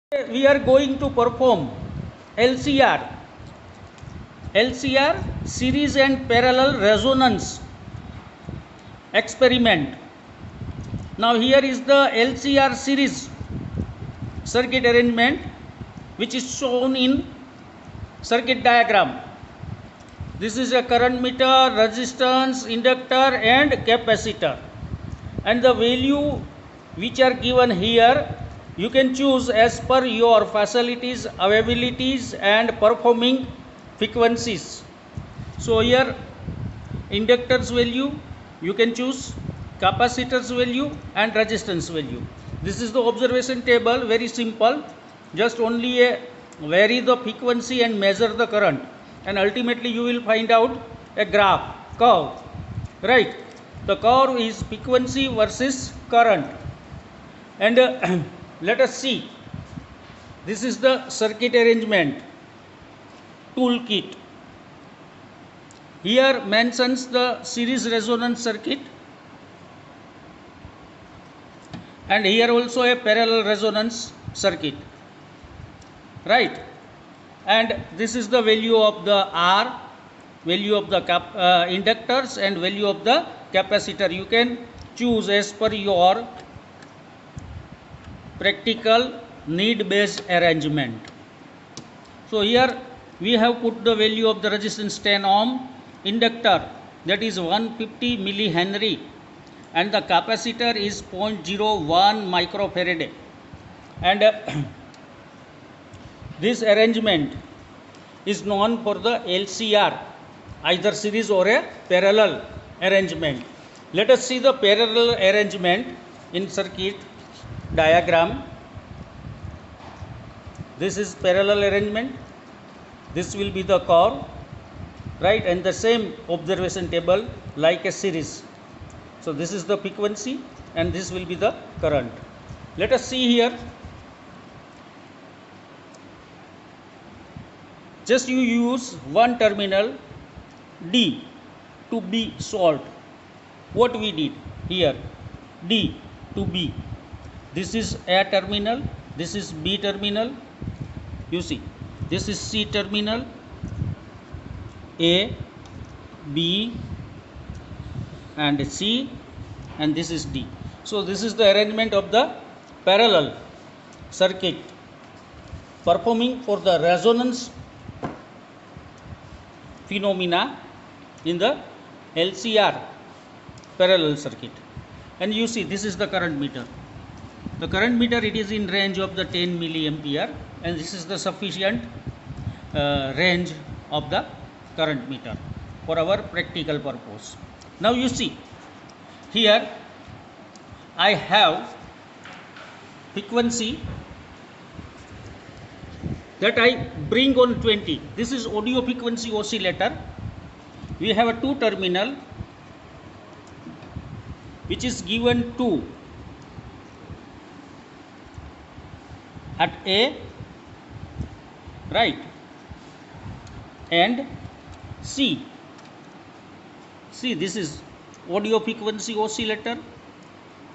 We are going to perform LCR series and parallel resonance experiment. Now here is the LCR series circuit arrangement, which is shown in circuit diagram. This is a current meter, resistance, inductor and capacitor, and the value which are given here you can choose as per your facilities, availabilities and performing frequencies. So here inductors value you can choose, capacitors value and resistance value. This is the observation table, very simple. Just only vary the frequency and measure the current, and ultimately you will find out a graph curve, right? The curve is frequency versus current. And let us see, this is the circuit arrangement toolkit. Here mentions the series resonance circuit, and here also a parallel resonance circuit, right? And this is the value of the R, value of the inductors and value of the capacitor. You can choose as per your practical need based arrangement. So here we have put the value of the resistance 10 ohm, inductor that is 150 millihenry, and the capacitor is 0.01 microfarad. And this arrangement is known for the LCR, either series or a parallel arrangement. Let us see the parallel arrangement in circuit diagram. This is parallel arrangement, this will be the curve, right? And the same observation table like a series. So this is the frequency and this will be the current. Let us see here. Just you use one terminal D to be solved. What we did here, D to B. This is A terminal, this is B terminal. You see, this is C terminal, A, B and C, and this is D. So this is the arrangement of the parallel circuit performing for the resonance phenomena in the LCR parallel circuit. And you see, this is the current meter. The current meter, it is in range of the 10 milliampere, and this is the sufficient range of the current meter for our practical purpose. Now you see, here I have frequency that I bring on 20. This is audio frequency oscillator. We have a two terminal which is given to at A, right, and C. See, this is audio frequency oscillator,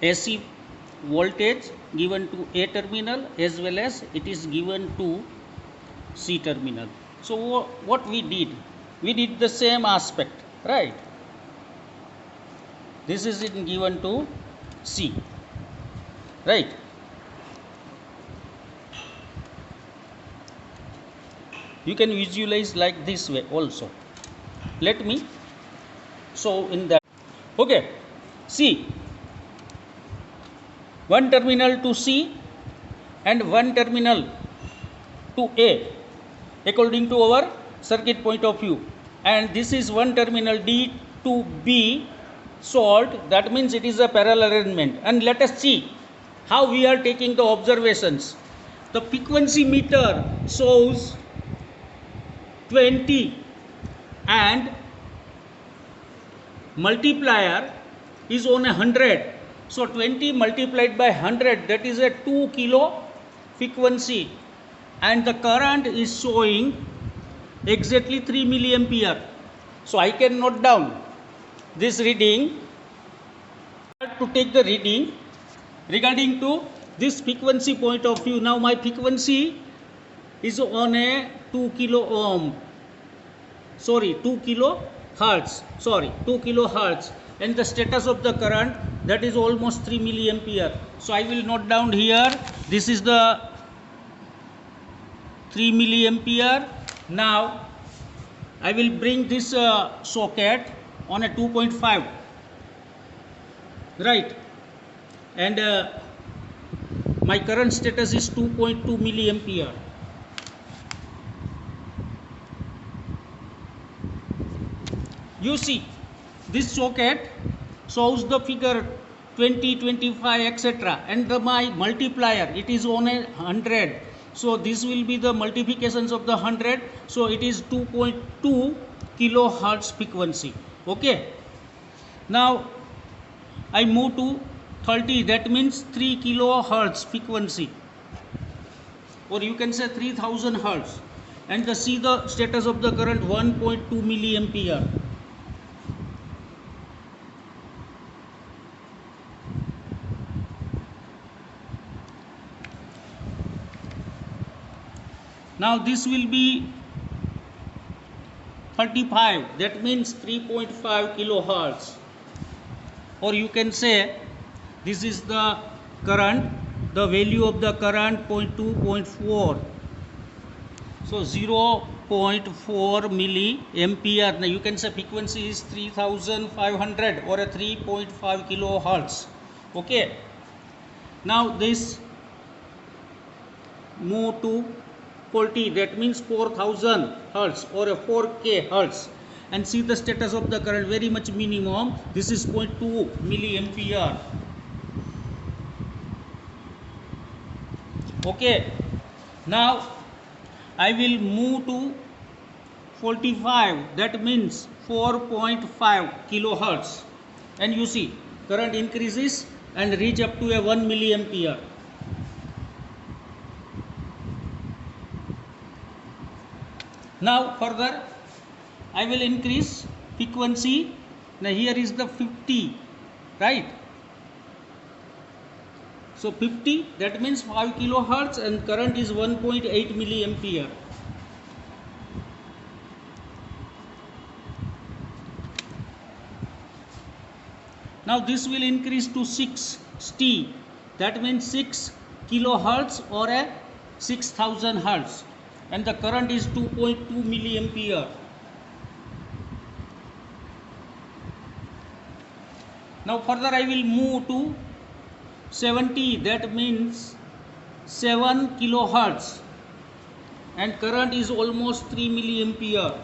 AC voltage given to A terminal as well as it is given to C terminal. So what we did the same aspect, right? This is given to C, right? You can visualize like this way also. Let me show in that. Okay, see, one terminal to C and one terminal to A according to our circuit point of view, and this is one terminal D to B solved. That means it is a parallel arrangement. And let us see how we are taking the observations. The frequency meter shows 20 and multiplier is on 100. So 20 multiplied by 100, that is a 2 kilo frequency, and the current is showing exactly 3 milliampere. So I can note down this reading to take the reading regarding to this frequency point of view. Now my frequency is on a 2 kilo ohm, sorry 2 kilohertz, sorry 2 kilohertz, and the status of the current, that is almost 3 milliampere. So I will note down here, this is the 3 milliampere. Now I will bring this socket on a 2.5, right, and my current status is 2.2 milliampere. You see, this socket shows the figure 20, 25, etc. and my multiplier, it is on a 100. So this will be the multiplications of the 100. So it is 2.2 kilohertz frequency. Okay. Now I move to 30. That means 3 kilohertz frequency, or you can say 3000 hertz. And see the status of the current 1.2 milliampere. Now this will be 35, that means 3.5 kilohertz, or you can say this is the current, the value of the current 0.2.4, so 0.4 milliampere. Now you can say frequency is 3500 or a 3.5 kilohertz. Okay. Now this move to 40, that means 4000 hertz or a 4k hertz, and see the status of the current, very much minimum, this is 0.2 milliampere. Okay. Now I will move to 45, that means 4.5 kilohertz, and you see current increases and reach up to a 1 milliampere. Now further I will increase frequency. Now here is the 50, right? So 50, that means 5 kilohertz, and current is 1.8 milliampere. Now this will increase to 60, that means 6 kilohertz or a 6000 hertz, and the current is 2.2 milliampere. Now further I will move to 70, that means 7 kilohertz, and current is almost 3 milliampere.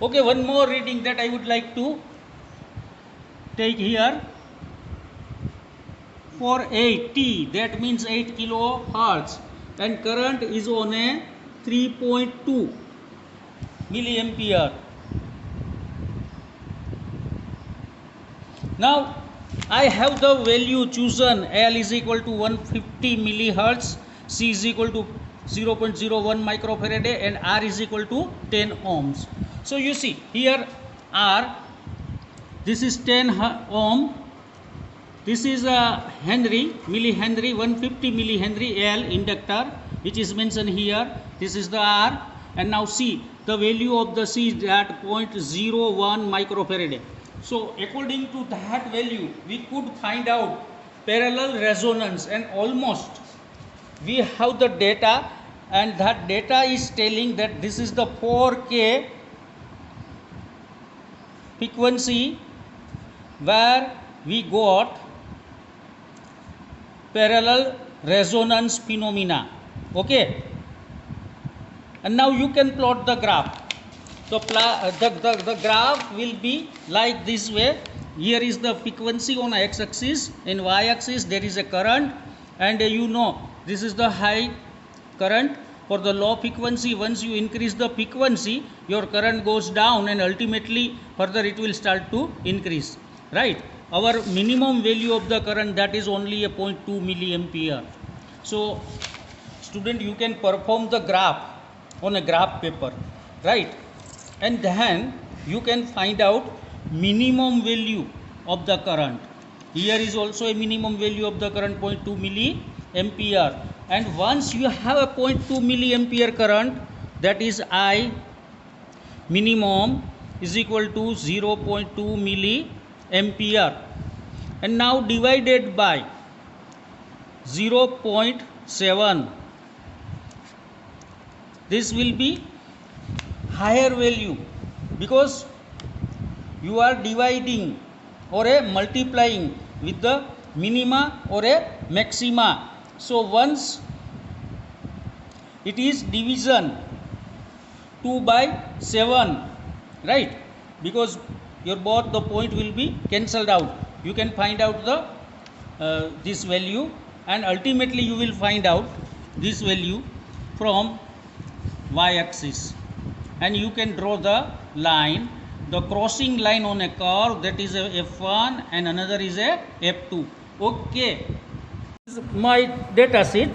Okay, one more reading that I would like to take here. For 80, that means 8 kilohertz, and current is on a 3.2 milliampere. Now I have the value chosen. L is equal to 150 millihertz, C is equal to 0.01 microfarad, and R is equal to 10 ohms. So you see here R, this is 10 ohm, this is a Henry, millihenry, 150 millihenry. L inductor, which is mentioned here, this is the R, and now C, the value of the C is at 0.01 microfarad. So according to that value we could find out parallel resonance, and almost we have the data, and that data is telling that this is the 4K frequency where we got parallel resonance phenomena. Okay, and now you can plot the graph. So the graph will be like this way. Here is the frequency on x-axis, in y-axis there is a current, and you know this is the high current. For the low frequency, once you increase the frequency, your current goes down, and ultimately further it will start to increase, right? Our minimum value of the current, that is only a 0.2 milliampere. So student, you can perform the graph on a graph paper, right? And then you can find out minimum value of the current. Here is also a minimum value of the current 0.2 milliampere, and once you have a 0.2 milliampere current, that is I minimum is equal to 0.2 milliampere, and now divided by 0.7, this will be higher value because you are dividing or a multiplying with the minima or a maxima. So once it is division 2 by 7, right, because your both the point will be cancelled out, you can find out the this value, and ultimately you will find out this value from y-axis, and you can draw the line, the crossing line on a curve, that is a f1 and another is a f2. Okay, this is my data sheet,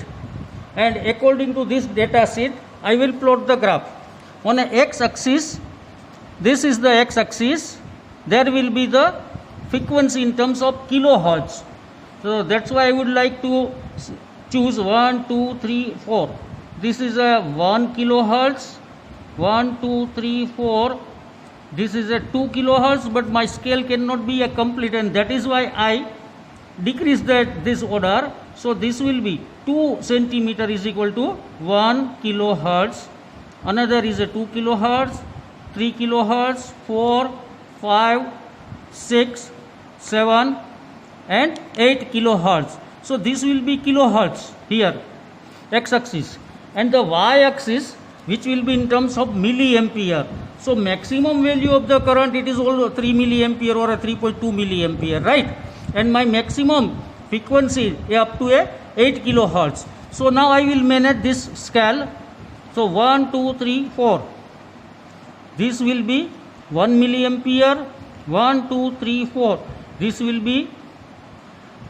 and according to this data sheet I will plot the graph on a x-axis. This is the x-axis, there will be the frequency in terms of kilohertz. So that's why I would like to choose 1, 2, 3, 4. This is a 1 kilohertz, 1, 2, 3, 4. This is a 2 kilohertz, but my scale cannot be a complete, and that is why I decrease this order. So this will be 2 centimeter is equal to 1 kilohertz. Another is a 2 kilohertz, 3 kilohertz, 4, 5, 6, 7 and 8 kilohertz. So this will be kilohertz here, x-axis, and the y-axis which will be in terms of milliampere. So maximum value of the current, it is all 3 milliampere or a 3.2 milliampere, right? And my maximum frequency up to a 8 kilohertz. So now I will manage this scale. So 1, 2, 3, 4. This will be 1 milliampere. 1, 2, 3, 4. This will be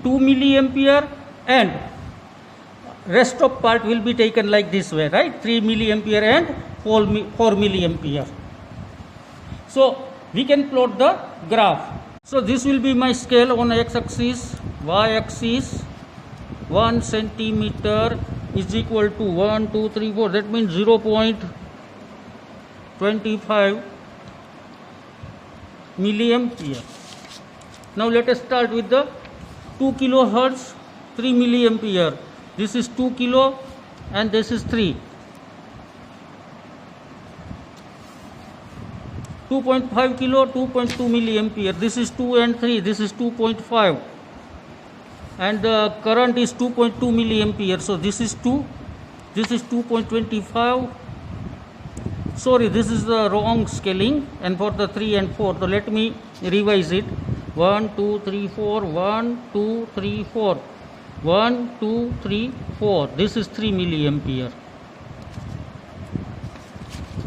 2 milliampere, and rest of part will be taken like this way, right? 3 milliampere and 4 milliampere. So we can plot the graph. So this will be my scale on x-axis, y-axis. 1 centimeter is equal to 1, 2, 3, 4. That means 0.25 milliampere. Now let us start with the 2 kilohertz, 3 milliampere. This is 2 kilo and this is 3. 2.5 kilo, 2.2 milliampere. This is 2 and 3. This is 2.5. And the current is 2.2 milliampere. So this is 2. This is 2.25. Sorry, this is the wrong scaling. And for the 3 and 4, so let me revise it. 1, 2, 3, 4. 1, 2, 3, 4. 1, 2, 3, 4. This is 3 milliampere.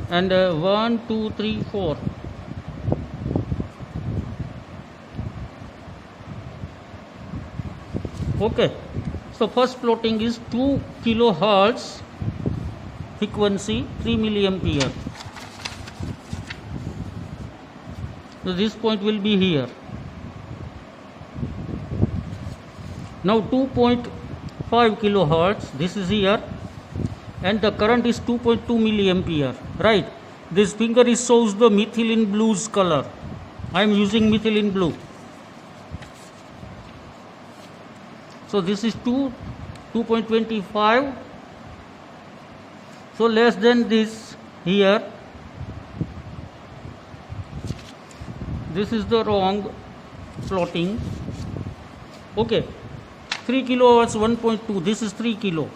And 1, 2, 3, 4. Okay. So first plotting is 2 kilohertz frequency, 3 milliampere. So this point will be here. Now 2.5 kilohertz, this is here, and the current is 2.2 milliampere, right? This finger is shows the methylene blues color. I am using methylene blue. So this is 2.25. So less than this here. This is the wrong plotting. Okay. 3 kilohertz 1.2. This is 3 kilo.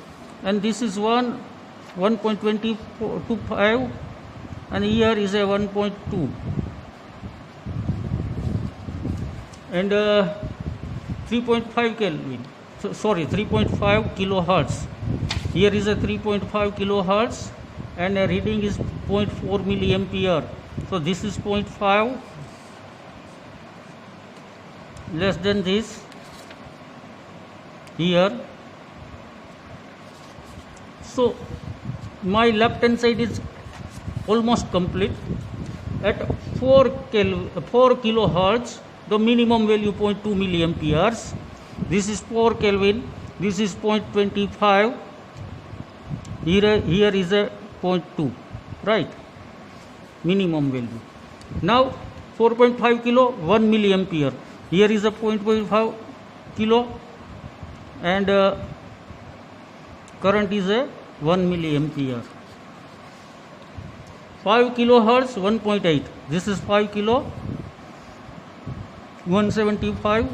And this is 1.25. And here is a 1.2. And 3.5 Kelvin. So, sorry, 3.5 kilohertz. Here is a 3.5 kilohertz and a reading is 0.4 milliampere. So this is 0.5, less than this here. So my left hand side is almost complete. At 4 kilohertz the minimum value 0.2 milliamperes. This is 4 Kelvin. This is 0.25. Here is a 0.2, right? Minimum value. Now 4.5 kilo, 1 milliampere. Here is a 0.5 kilo, and current is a 1 milliampere. 5 kilohertz, 1.8. This is 5 kilo, 175.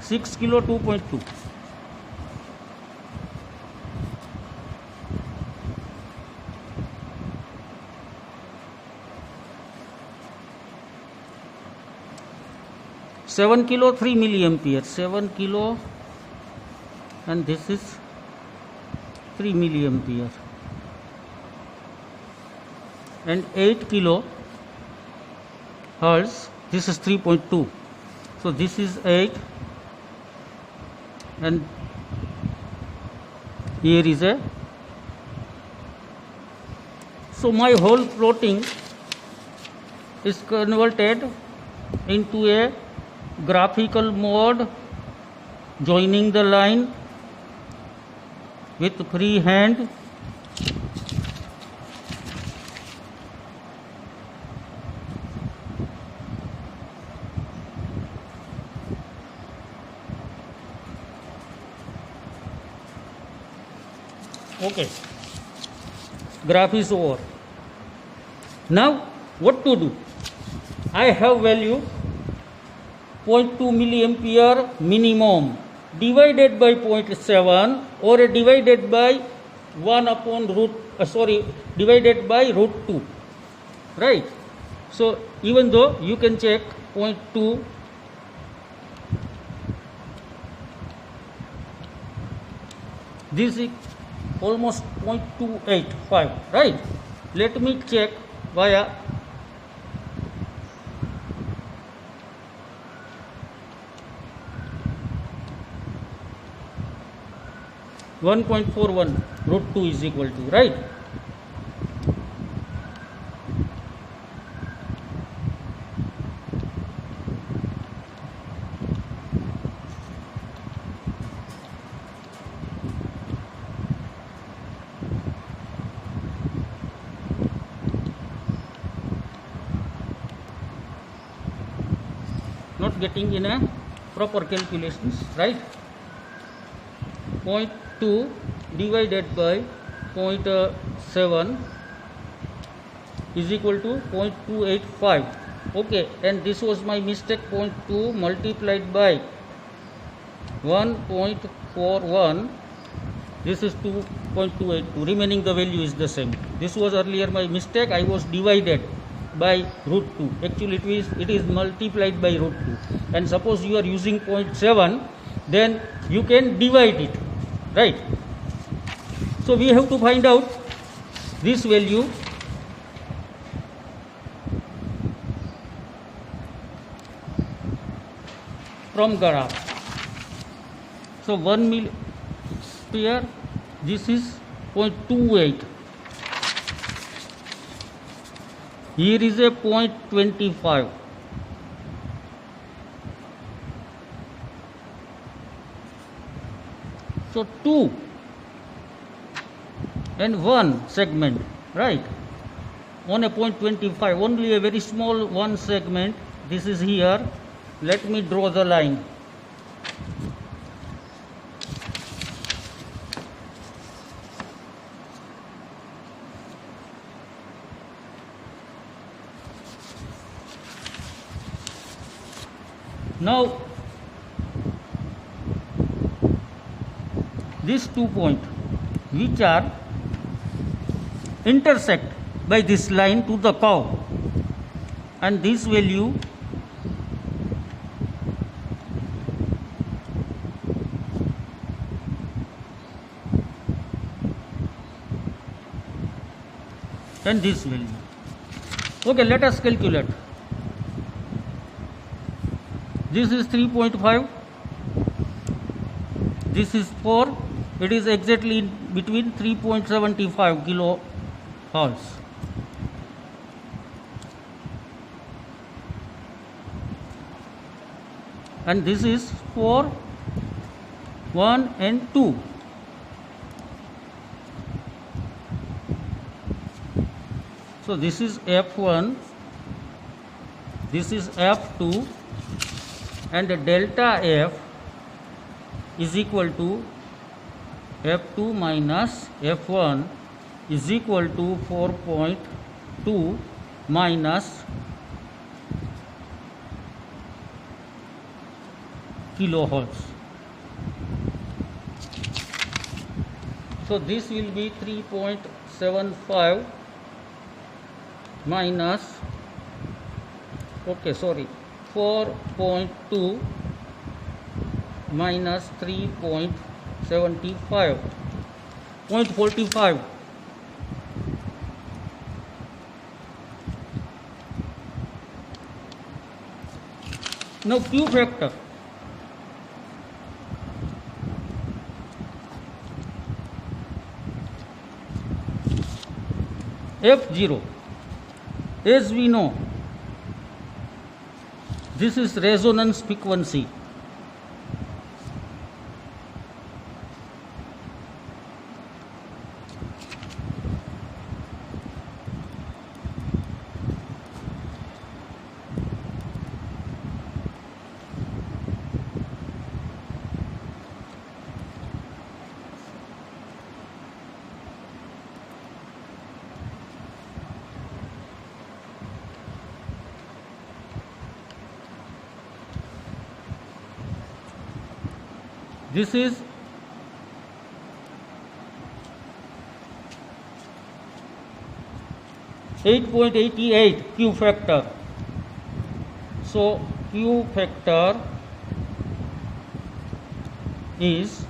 6 kilo, 2.2. 7 kilo, 3 milliampere. 7 kilo, and this is 3 milliampere. And 8 kilo hertz, this is 3.2. So this is 8, and here is a. So my whole plotting is converted into a graphical mode, joining the line with free hand. Okay, graph is over. Now what to do? I have value 0.2 milliampere minimum divided by 0.7 or divided by 1 upon divided by root 2, right? So even though you can check 0.2, this is almost 0.285, right? Let me check via 1.41 root 2 is equal to, right? Not getting in a proper calculations, right? 0.2 divided by 0.7 is equal to 0.285. Okay, and this was my mistake. 0.2 multiplied by 1.41, this is 2.282. Remaining the value is the same. This was earlier my mistake. I was divided by root 2. Actually it is multiplied by root 2. And suppose you are using 0.7, then you can divide it, right? So we have to find out this value from graph. So 1 milliampere, this is 0.28. Here is a 0.25. So 2 and 1 segment, right? On a 0.25, only a very small one segment. This is here. Let me draw the line. Now these 2 points which are intersect by this line to the curve, and this value and this value. Okay, let us calculate. This is 3.5, this is 4, it is exactly between 3.75 kilohertz. And this is for 1 and 2. So this is F1, this is F2, and the delta F is equal to F2 minus F1 is equal to 4.2 minus kilohertz. So this will be 3.75 minus 4.2 minus 3.75, 0.45. Now Q factor. F0, as we know, this is resonance frequency. This is (8.88) Q factor. So Q factor is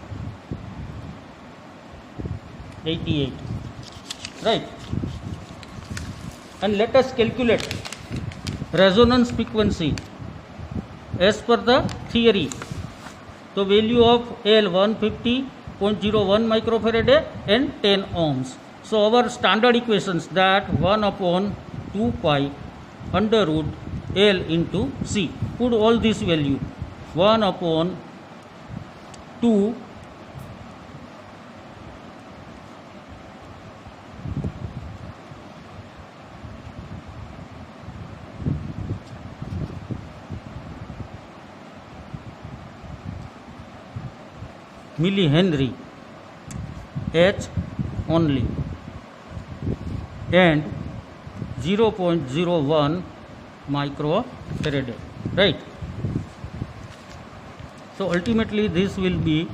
88, right? And let us calculate resonance frequency as per the theory. So value of L 150.01 microfarad and 10 ohms. So our standard equations that 1 upon 2 pi under root L into C. Put all this value 1 upon 2 millihenry H only and 0.01 microfarad, right? So ultimately this will be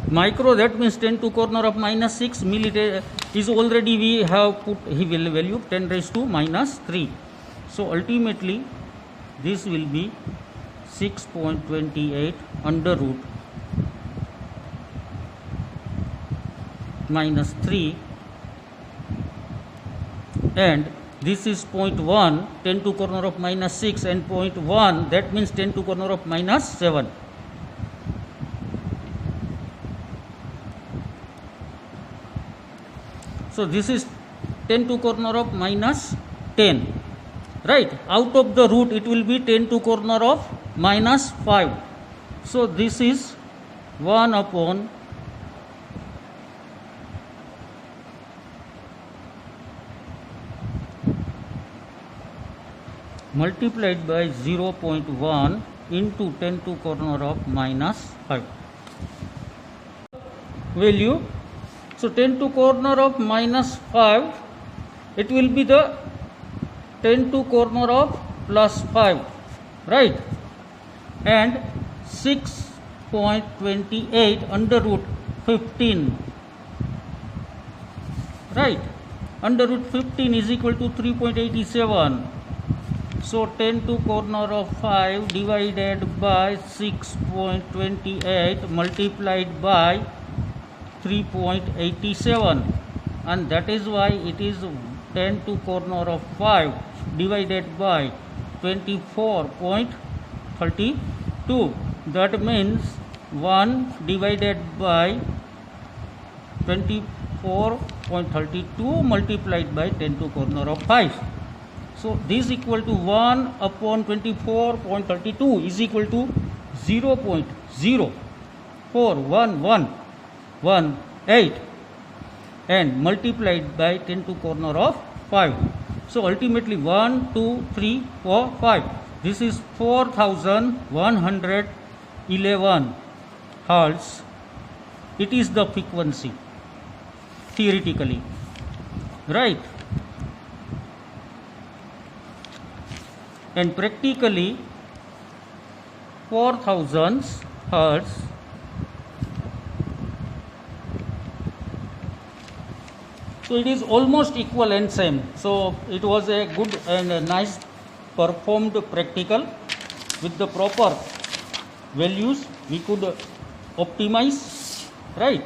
micro, that means 10 to corner of minus 6 milliliter is already we have put value 10 raised to minus 3. So ultimately this will be 6.28 under root minus 3, and this is 0.1, 10 to corner of minus 6, and 0.1, that means 10 to corner of minus 7. So this is 10 to corner of minus 10, right? Out of the root it will be 10 to corner of minus 5. So this is 1 upon multiplied by 0.1 into 10 to corner of minus 5 value. So 10 to corner of minus 5, it will be the 10 to corner of plus 5, right? And 6.28 under root 15, right? Under root 15 is equal to 3.87. So 10 to corner of 5 divided by 6.28 multiplied by 3.87, and that is why it is 10 to corner of 5 divided by 24.32. That means 1 divided by 24.32 multiplied by 10 to corner of 5. So this equal to 1 upon 24.32 is equal to 0.041118 and multiplied by 10 to corner of 5. So ultimately 1, 2, 3, 4, 5. This is 4111 hertz. It is the frequency theoretically, right? And practically 4000 hertz. So it is almost equal and same. So it was a good and a nice performed practical with the proper values we could optimize, right?